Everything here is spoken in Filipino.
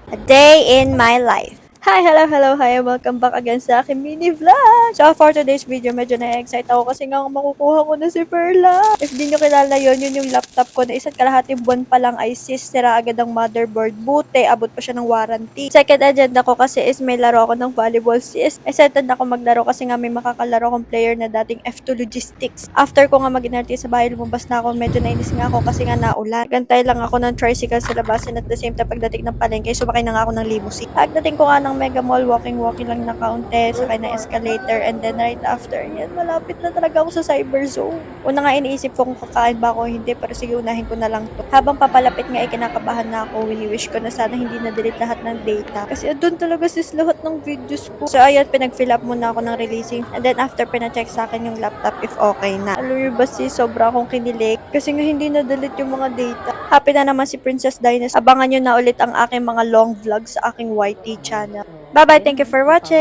A day in my life. Hi, hello, hi, welcome back again sa aking mini vlog. So, for today's video, medyo na-excite ako kasi nga makukuha ko na si Perla. If di nyo kilala yun yung laptop ko na isa't kalahating buwan pa lang ay sira agad ang motherboard. Buti, abot pa siya ng warranty. Second agenda ko kasi is may laro ako ng volleyball. Excited na ako maglaro kasi nga may makakalaro kong player na dating F2 Logistics. After ko nga mag-inarte sa bahay, lumabas na ako. Medyo nainis nga ako kasi nga naulan. Gantay lang ako ng tricycle sa labasin at the same time pagdating ng palengke, sumakay na nga ako ng limousine. Pagdating ko nga ng Mega Mall, walking lang na kaunti, sakay na escalator, and then right after yan, malapit na talaga ako sa cyber zone. Una nga iniisip ko kung kakain ba ako o hindi, pero sige unahin ko na lang to. Habang papalapit nga, kinakabahan na ako, wini-wish ko na sana hindi na-delete lahat ng data. Kasi doon talaga sis lahat ng videos ko. So ayun, pinag-fill up muna ako ng releasing, and then after pina-check sa akin yung laptop if okay na. Alam niyo ba sis, sobra akong kinilig kasi nga hindi na-delete yung mga data. Happy na naman si Princess Dynasty. Abangan nyo na ulit ang aking mga long vlogs sa aking YT channel. Bye-bye, thank you for watching!